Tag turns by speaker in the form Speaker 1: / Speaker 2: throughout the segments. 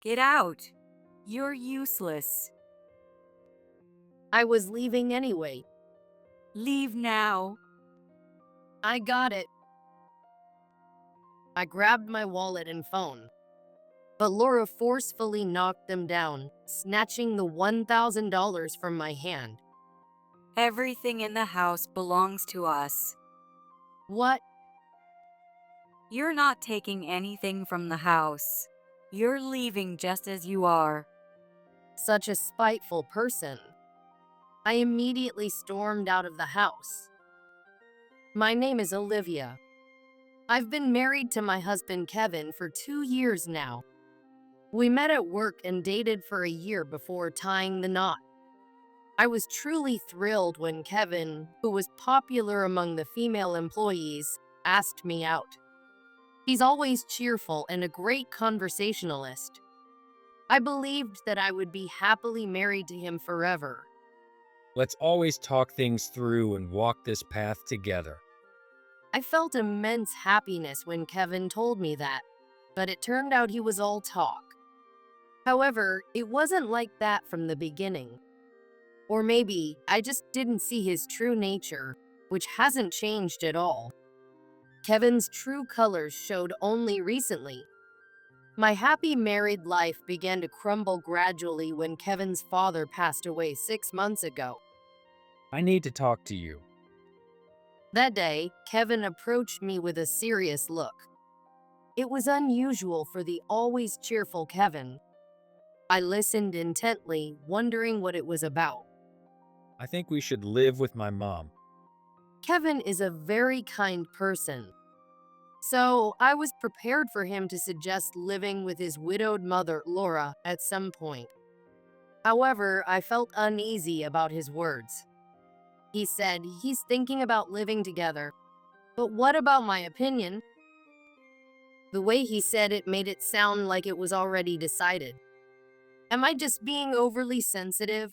Speaker 1: Get out. You're useless.
Speaker 2: I was leaving anyway.
Speaker 1: Leave now.
Speaker 2: I got it. I grabbed my wallet and phone, but Laura forcefully knocked them down, snatching the $1,000 from my hand.
Speaker 1: Everything in the house belongs to us.
Speaker 2: What?
Speaker 1: You're not taking anything from the house. You're leaving just as you are.
Speaker 2: Such a spiteful person. I immediately stormed out of the house. My name is Olivia. I've been married to my husband Kevin for 2 years now. We met at work and dated for a year before tying the knot. I was truly thrilled when Kevin, who was popular among the female employees, asked me out. He's always cheerful and a great conversationalist. I believed that I would be happily married to him forever.
Speaker 3: Let's always talk things through and walk this path together.
Speaker 2: I felt immense happiness when Kevin told me that, but it turned out he was all talk. However, it wasn't like that from the beginning. Or maybe I just didn't see his true nature, which hasn't changed at all. Kevin's true colors showed only recently. My happy married life began to crumble gradually when Kevin's father passed away 6 months ago.
Speaker 3: I need to talk to you.
Speaker 2: That day, Kevin approached me with a serious look. It was unusual for the always cheerful Kevin. I listened intently, wondering what it was about.
Speaker 3: I think we should live with my mom.
Speaker 2: Kevin is a very kind person, so I was prepared for him to suggest living with his widowed mother, Laura, at some point. However, I felt uneasy about his words. He said he's thinking about living together. But what about my opinion? The way he said it made it sound like it was already decided. Am I just being overly sensitive?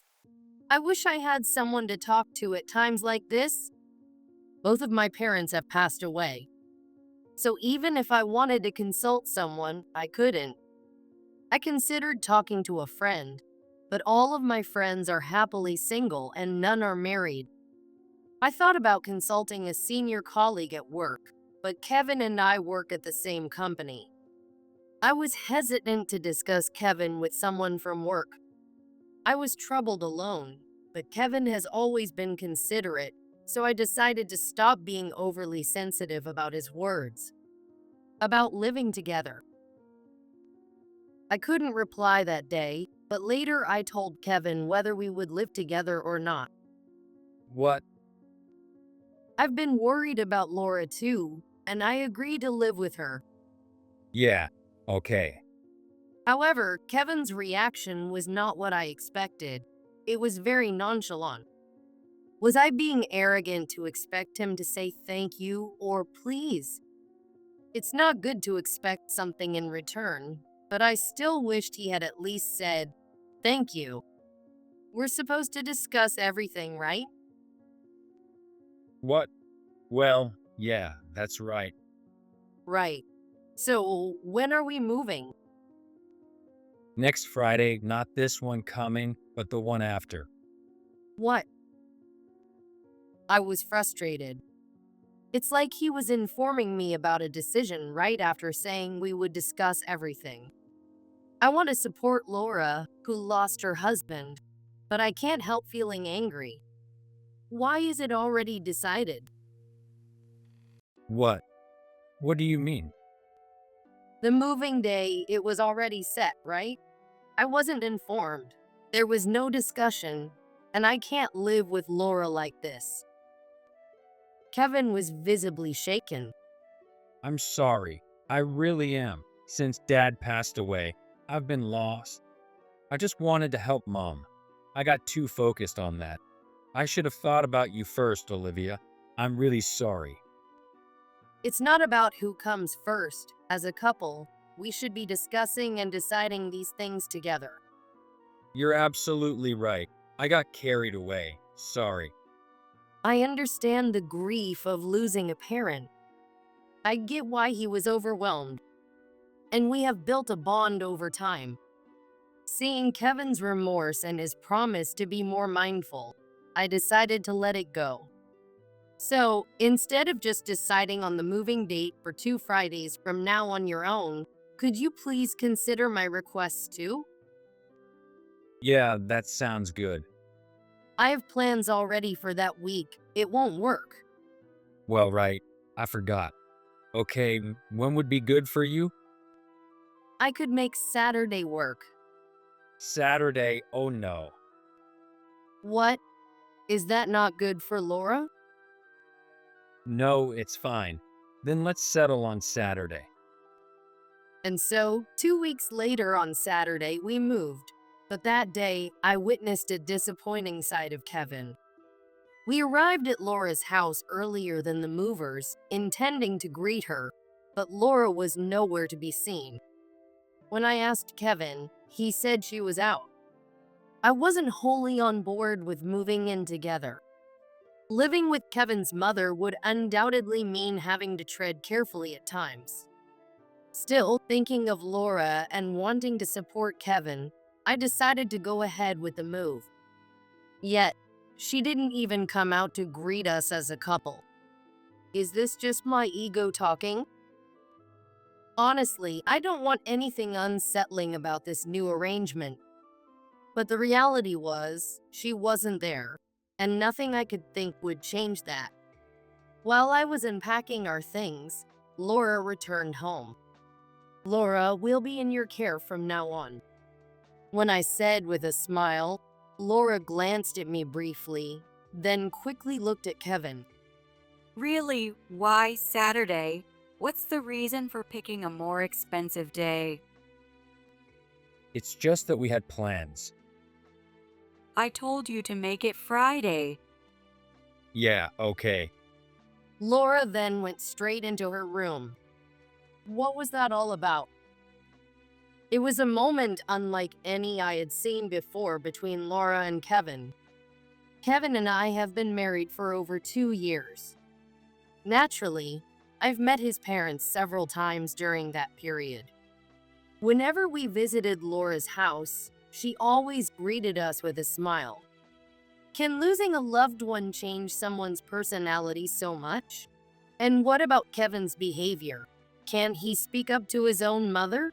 Speaker 2: I wish I had someone to talk to at times like this. Both of my parents have passed away. So even if I wanted to consult someone, I couldn't. I considered talking to a friend, but all of my friends are happily single and none are married. I thought about consulting a senior colleague at work, but Kevin and I work at the same company. I was hesitant to discuss Kevin with someone from work. I was troubled alone, but Kevin has always been considerate, so I decided to stop being overly sensitive about his words. About living together. I couldn't reply that day, but later I told Kevin whether we would live together or not.
Speaker 3: What?
Speaker 2: I've been worried about Laura too, and I agreed to live with her.
Speaker 3: Yeah, okay.
Speaker 2: However, Kevin's reaction was not what I expected. It was very nonchalant. Was I being arrogant to expect him to say thank you or please? It's not good to expect something in return, but I still wished he had at least said, thank you. We're supposed to discuss everything, right?
Speaker 3: What? Well, yeah, that's right.
Speaker 2: Right. So, when are we moving?
Speaker 3: Next Friday, not this one coming, but the one after.
Speaker 2: What? I was frustrated. It's like he was informing me about a decision right after saying we would discuss everything. I want to support Laura, who lost her husband, but I can't help feeling angry. Why is it already decided?
Speaker 3: What? What do you mean?
Speaker 2: The moving day, it was already set, right? I wasn't informed. There was no discussion, and I can't live with Laura like this. Kevin was visibly shaken.
Speaker 3: I'm sorry. I really am. Since Dad passed away, I've been lost. I just wanted to help Mom. I got too focused on that. I should have thought about you first, Olivia. I'm really sorry.
Speaker 2: It's not about who comes first. As a couple, we should be discussing and deciding these things together.
Speaker 3: You're absolutely right. I got carried away. Sorry.
Speaker 2: I understand the grief of losing a parent. I get why he was overwhelmed. And we have built a bond over time. Seeing Kevin's remorse and his promise to be more mindful, I decided to let it go. So, instead of just deciding on the moving date for 2 Fridays from now on your own, could you please consider my requests too?
Speaker 3: Yeah, that sounds good.
Speaker 2: I have plans already for that week. It won't work.
Speaker 3: Well, right. I forgot. Okay, when would be good for you?
Speaker 2: I could make Saturday work.
Speaker 3: Saturday. Oh no.
Speaker 2: What? Is that not good for Laura?
Speaker 3: No, it's fine. Then let's settle on Saturday.
Speaker 2: And so, 2 weeks later on Saturday, we moved. But that day, I witnessed a disappointing side of Kevin. We arrived at Laura's house earlier than the movers, intending to greet her, but Laura was nowhere to be seen. When I asked Kevin, he said she was out. I wasn't wholly on board with moving in together. Living with Kevin's mother would undoubtedly mean having to tread carefully at times. Still, thinking of Laura and wanting to support Kevin, I decided to go ahead with the move. Yet, she didn't even come out to greet us as a couple. Is this just my ego talking? Honestly, I don't want anything unsettling about this new arrangement. But the reality was, she wasn't there, and nothing I could think would change that. While I was unpacking our things, Laura returned home. Laura, we'll be in your care from now on. When I said with a smile, Laura glanced at me briefly, then quickly looked at Kevin.
Speaker 1: Really, why Saturday? What's the reason for picking a more expensive day?
Speaker 3: It's just that we had plans.
Speaker 1: I told you to make it Friday.
Speaker 3: Yeah, okay.
Speaker 2: Laura then went straight into her room. What was that all about? It was a moment unlike any I had seen before between Laura and Kevin. Kevin and I have been married for over 2 years. Naturally, I've met his parents several times during that period. Whenever we visited Laura's house, she always greeted us with a smile. Can losing a loved one change someone's personality so much? And what about Kevin's behavior? Can he speak up to his own mother?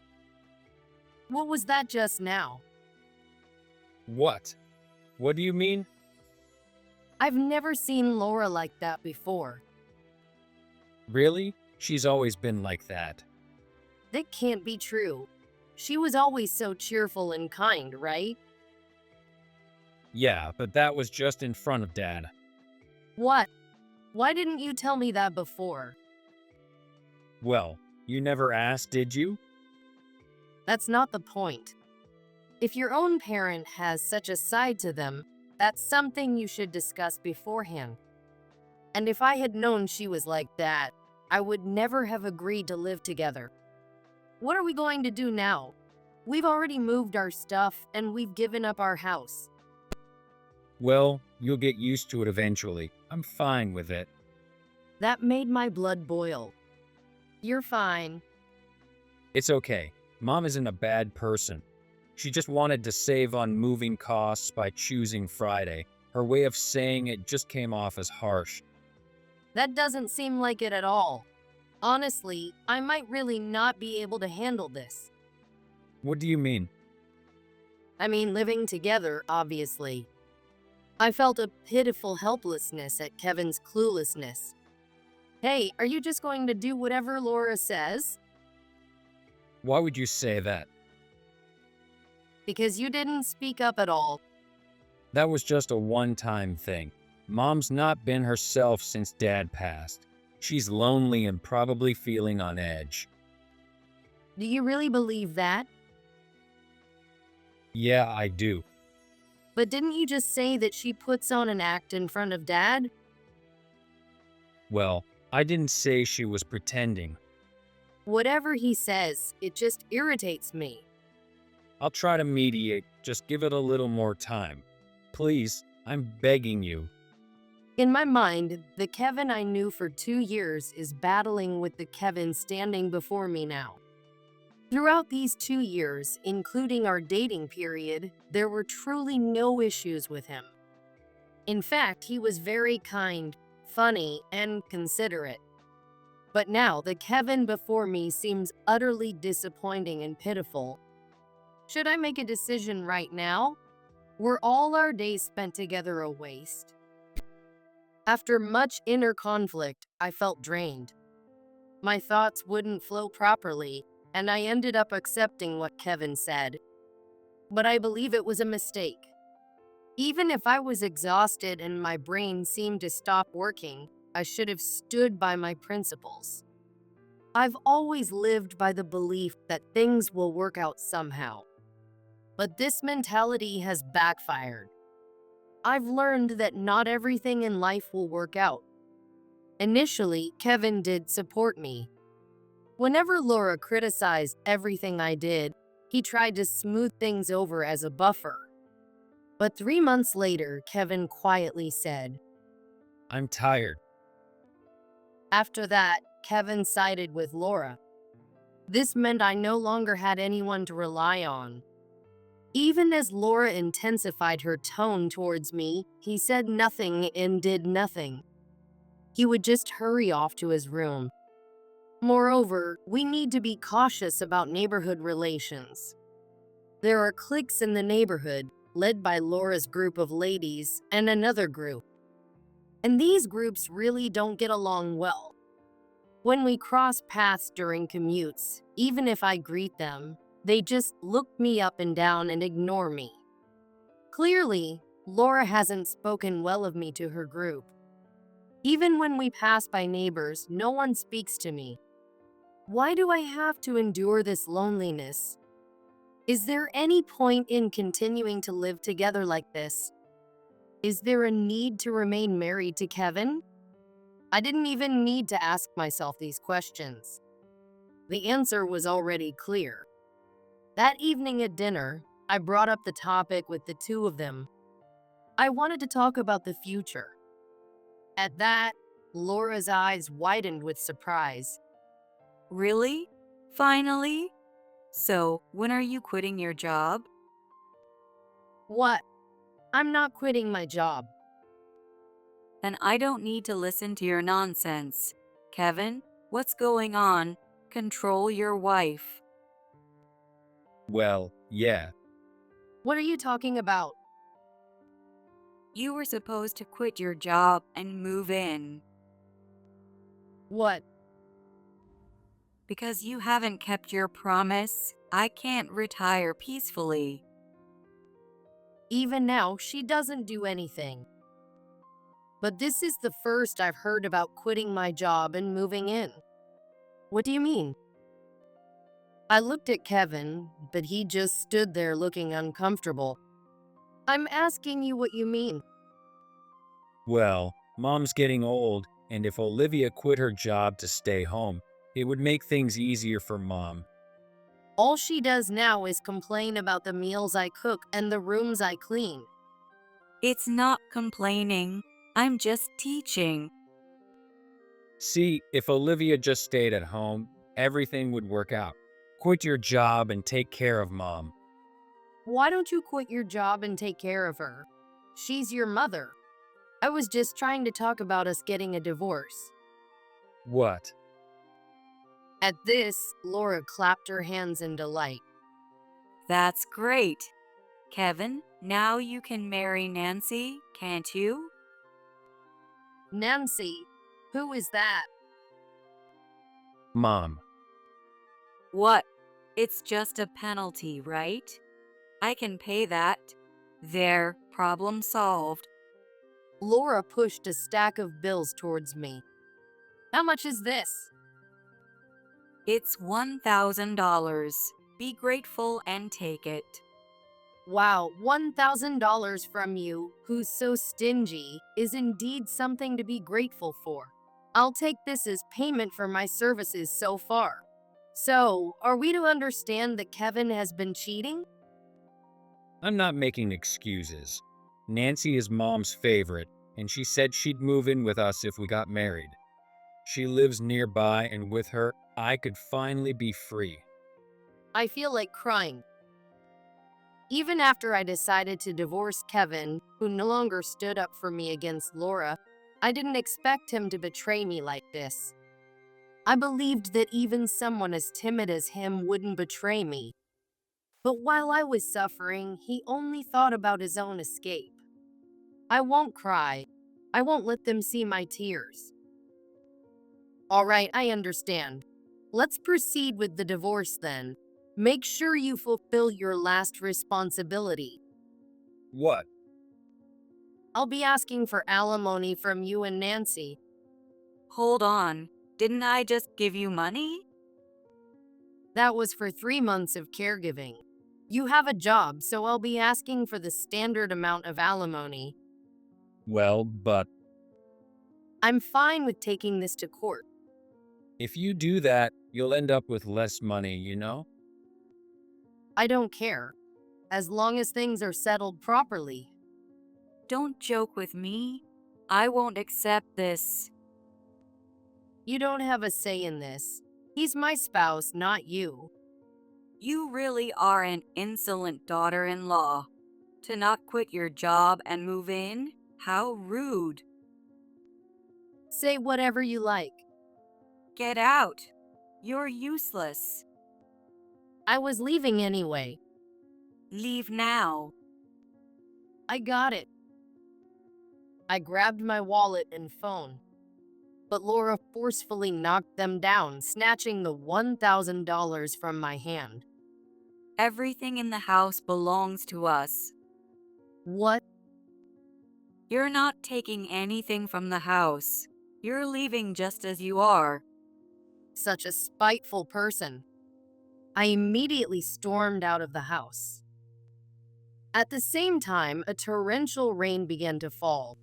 Speaker 2: What was that just now?
Speaker 3: What? What do you mean?
Speaker 2: I've never seen Laura like that before.
Speaker 3: Really? She's always been like that.
Speaker 2: That can't be true. She was always so cheerful and kind, right?
Speaker 3: Yeah, but that was just in front of Dad.
Speaker 2: What? Why didn't you tell me that before?
Speaker 3: Well, you never asked, did you?
Speaker 2: That's not the point. If your own parent has such a side to them, that's something you should discuss beforehand. And if I had known she was like that, I would never have agreed to live together. What are we going to do now? We've already moved our stuff and we've given up our house.
Speaker 3: Well, you'll get used to it eventually. I'm fine with it.
Speaker 2: That made my blood boil. You're fine.
Speaker 3: It's okay. Mom isn't a bad person. She just wanted to save on moving costs by choosing Friday. Her way of saying it just came off as harsh.
Speaker 2: That doesn't seem like it at all. Honestly, I might really not be able to handle this.
Speaker 3: What do you mean?
Speaker 2: I mean, living together, obviously. I felt a pitiful helplessness at Kevin's cluelessness. Hey, are you just going to do whatever Laura says?
Speaker 3: Why would you say that?
Speaker 2: Because you didn't speak up at all.
Speaker 3: That was just a one-time thing. Mom's not been herself since Dad passed. She's lonely and probably feeling on edge.
Speaker 2: Do you really believe that?
Speaker 3: Yeah, I do.
Speaker 2: But didn't you just say that she puts on an act in front of Dad?
Speaker 3: Well, I didn't say she was pretending.
Speaker 2: Whatever he says, it just irritates me.
Speaker 3: I'll try to mediate, just give it a little more time. Please, I'm begging you.
Speaker 2: In my mind, the Kevin I knew for 2 years is battling with the Kevin standing before me now. Throughout these 2 years, including our dating period, there were truly no issues with him. In fact, he was very kind, funny, and considerate. But now, the Kevin before me seems utterly disappointing and pitiful. Should I make a decision right now? Were all our days spent together a waste? After much inner conflict, I felt drained. My thoughts wouldn't flow properly, and I ended up accepting what Kevin said. But I believe it was a mistake. Even if I was exhausted and my brain seemed to stop working, I should have stood by my principles. I've always lived by the belief that things will work out somehow. But this mentality has backfired. I've learned that not everything in life will work out. Initially, Kevin did support me. Whenever Laura criticized everything I did, he tried to smooth things over as a buffer. But 3 months later, Kevin quietly said,
Speaker 3: I'm tired.
Speaker 2: after that, Kevin sided with Laura. This meant I no longer had anyone to rely on. Even as Laura intensified her tone towards me, he said nothing and did nothing. He would just hurry off to his room. Moreover, we need to be cautious about neighborhood relations. There are cliques in the neighborhood, led by Laura's group of ladies and another group. And these groups really don't get along well. When we cross paths during commutes, even if I greet them, they just look me up and down and ignore me. Clearly, Laura hasn't spoken well of me to her group. Even when we pass by neighbors, no one speaks to me. Why do I have to endure this loneliness? Is there any point in continuing to live together like this? Is there a need to remain married to Kevin? I didn't even need to ask myself these questions. The answer was already clear. That evening at dinner, I brought up the topic with the two of them. I wanted to talk about the future. At that, Laura's eyes widened with surprise.
Speaker 1: Really? Finally? So, when are you quitting your job?
Speaker 2: What? I'm not quitting my job.
Speaker 1: Then I don't need to listen to your nonsense. Kevin, what's going on? Control your wife.
Speaker 3: Well, yeah.
Speaker 2: What are you talking about?
Speaker 1: You were supposed to quit your job and move in.
Speaker 2: What?
Speaker 1: Because you haven't kept your promise, I can't retire peacefully.
Speaker 2: Even now, she doesn't do anything. But this is the first I've heard about quitting my job and moving in. What do you mean? I looked at Kevin, but he just stood there looking uncomfortable. I'm asking you what you mean.
Speaker 3: Well, Mom's getting old, and if Olivia quit her job to stay home, it would make things easier for Mom.
Speaker 2: All she does now is complain about the meals I cook and the rooms I clean.
Speaker 1: It's not complaining. I'm just teaching.
Speaker 3: See, if Olivia just stayed at home, everything would work out. Quit your job and take care of Mom.
Speaker 2: Why don't you quit your job and take care of her? She's your mother. I was just trying to talk about us getting a divorce.
Speaker 3: What?
Speaker 2: At this, Laura clapped her hands in delight.
Speaker 1: That's great. Kevin, now you can marry Nancy, can't you?
Speaker 2: Nancy, who is that?
Speaker 3: Mom.
Speaker 1: What? It's just a penalty, right? I can pay that. There, problem solved.
Speaker 2: Laura pushed a stack of bills towards me. How much is this?
Speaker 1: It's $1,000. Be grateful and take it.
Speaker 2: Wow, $1,000 from you, who's so stingy, is indeed something to be grateful for. I'll take this as payment for my services so far. So, are we to understand that Kevin has been cheating?
Speaker 3: I'm not making excuses. Nancy is Mom's favorite, and she said she'd move in with us if we got married. She lives nearby, and with her, I could finally be free.
Speaker 2: I feel like crying. Even after I decided to divorce Kevin, who no longer stood up for me against Laura, I didn't expect him to betray me like this. I believed that even someone as timid as him wouldn't betray me. But while I was suffering, he only thought about his own escape. I won't cry. I won't let them see my tears. All right, I understand. Let's proceed with the divorce then. Make sure you fulfill your last responsibility.
Speaker 3: What?
Speaker 2: I'll be asking for alimony from you and Nancy.
Speaker 1: Hold on. Didn't I just give you money?
Speaker 2: That was for 3 months of caregiving. You have a job, so I'll be asking for the standard amount of alimony.
Speaker 3: Well, but
Speaker 2: I'm fine with taking this to court.
Speaker 3: if you do that, you'll end up with less money, you know?
Speaker 2: I don't care, as long as things are settled properly.
Speaker 1: Don't joke with me. I won't accept this.
Speaker 2: You don't have a say in this. He's my spouse, not you.
Speaker 1: You really are an insolent daughter-in-law. To not quit your job and move in? How rude.
Speaker 2: Say whatever you like.
Speaker 1: Get out. You're useless.
Speaker 2: I was leaving anyway.
Speaker 1: Leave now.
Speaker 2: I got it. I grabbed my wallet and phone, but Laura forcefully knocked them down, snatching the $1,000 from my hand.
Speaker 1: Everything in the house belongs to us.
Speaker 2: What?
Speaker 1: You're not taking anything from the house. You're leaving just as you are.
Speaker 2: Such a spiteful person. I immediately stormed out of the house. At the same time, a torrential rain began to fall.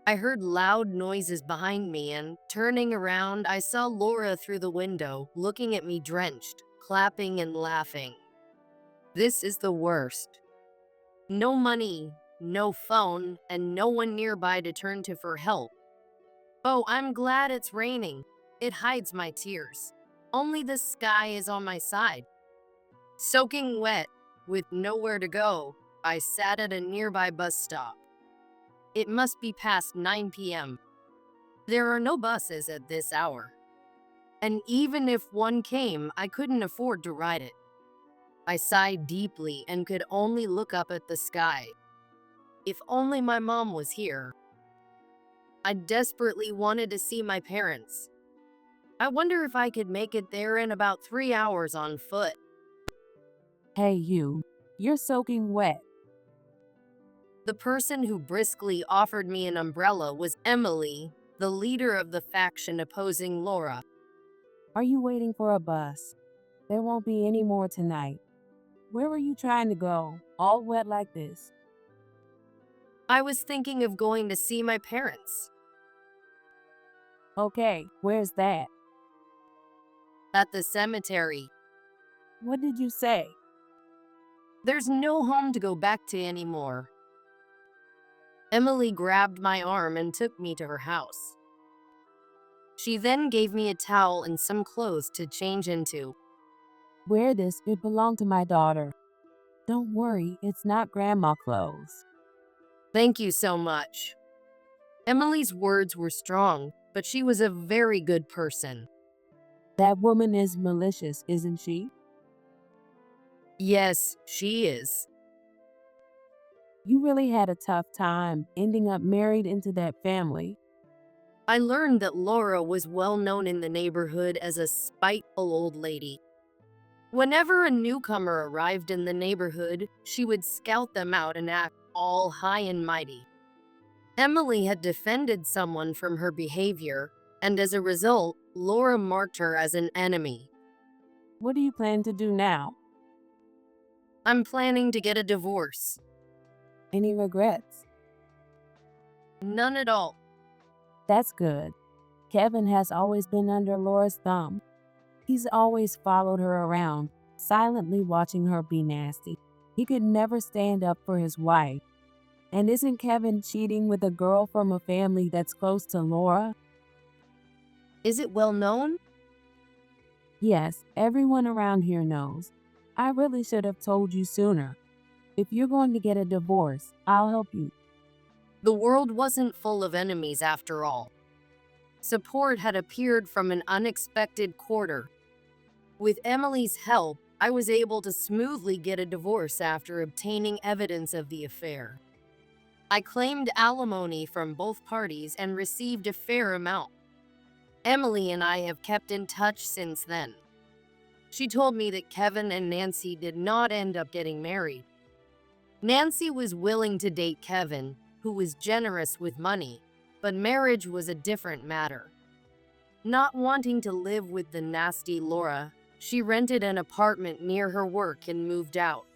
Speaker 2: I heard loud noises behind me, and turning around, I saw Laura through the window, looking at me drenched, clapping and laughing. This is the worst. No money, no phone, and no one nearby to turn to for help. Oh, I'm glad it's raining. It hides my tears. Only the sky is on my side. Soaking wet, with nowhere to go, I sat at a nearby bus stop. It must be past 9 p.m. There are no buses at this hour. And even if one came, I couldn't afford to ride it. I sighed deeply and could only look up at the sky. If only my mom was here. I desperately wanted to see my parents. I wonder if I could make it there in about 3 hours on foot.
Speaker 4: Hey, you're soaking wet.
Speaker 2: The person who briskly offered me an umbrella was Emily, the leader of the faction opposing Laura.
Speaker 4: Are you waiting for a bus? There won't be any more tonight. Where were you trying to go, all wet like this?
Speaker 2: I was thinking of going to see my parents.
Speaker 4: Okay, where's that?
Speaker 2: At the cemetery.
Speaker 4: What did you say?
Speaker 2: There's no home to go back to anymore. Emily grabbed my arm and took me to her house. She then gave me a towel and some clothes to change into.
Speaker 4: Wear this, it belonged to my daughter. Don't worry, it's not grandma clothes.
Speaker 2: Thank you so much. Emily's words were strong, but she was a very good person.
Speaker 4: That woman is malicious, isn't she?
Speaker 2: Yes, she is.
Speaker 4: You really had a tough time ending up married into that family.
Speaker 2: I learned that Laura was well known in the neighborhood as a spiteful old lady. Whenever a newcomer arrived in the neighborhood, she would scout them out and act all high and mighty. Emily had defended someone from her behavior, and as a result, Laura marked her as an enemy.
Speaker 4: What do you plan to do now?
Speaker 2: I'm planning to get a divorce.
Speaker 4: Any regrets?
Speaker 2: None at all.
Speaker 4: That's good. Kevin has always been under Laura's thumb. He's always followed her around, silently watching her be nasty. He could never stand up for his wife. And isn't Kevin cheating with a girl from a family that's close to Laura?
Speaker 2: Is it well known?
Speaker 4: Yes, everyone around here knows. I really should have told you sooner. If you're going to get a divorce, I'll help you.
Speaker 2: The world wasn't full of enemies after all. Support had appeared from an unexpected quarter. With Emily's help, I was able to smoothly get a divorce after obtaining evidence of the affair. I claimed alimony from both parties and received a fair amount. Emily and I have kept in touch since then. She told me that Kevin and Nancy did not end up getting married. Nancy was willing to date Kevin, who was generous with money, but marriage was a different matter. Not wanting to live with the nasty Laura, she rented an apartment near her work and moved out.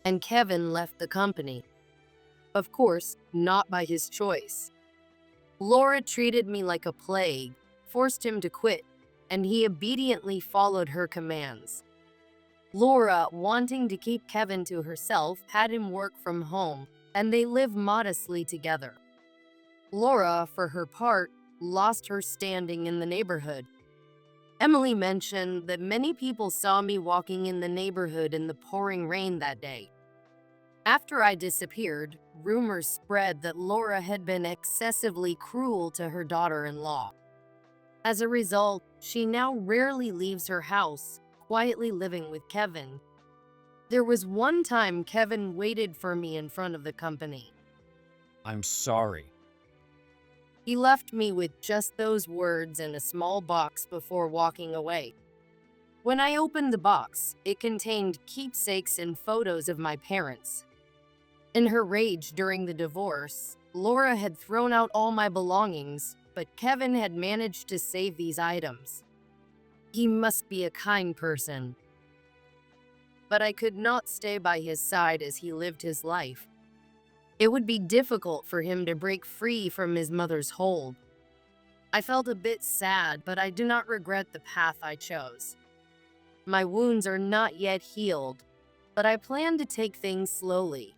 Speaker 2: And Kevin left the company. Of course, not by his choice. Laura treated me like a plague, forced him to quit, and he obediently followed her commands. Laura, wanting to keep Kevin to herself, had him work from home, and they live modestly together. Laura, for her part, lost her standing in the neighborhood. Emily mentioned that many people saw me walking in the neighborhood in the pouring rain that day. After I disappeared, rumors spread that Laura had been excessively cruel to her daughter-in-law. As a result, she now rarely leaves her house, quietly living with Kevin. There was one time Kevin waited for me in front of the company.
Speaker 3: I'm sorry.
Speaker 2: He left me with just those words in a small box before walking away. When I opened the box, it contained keepsakes and photos of my parents. In her rage during the divorce, Laura had thrown out all my belongings, but Kevin had managed to save these items. He must be a kind person. But I could not stay by his side as he lived his life. It would be difficult for him to break free from his mother's hold. I felt a bit sad, but I do not regret the path I chose. My wounds are not yet healed, but I plan to take things slowly.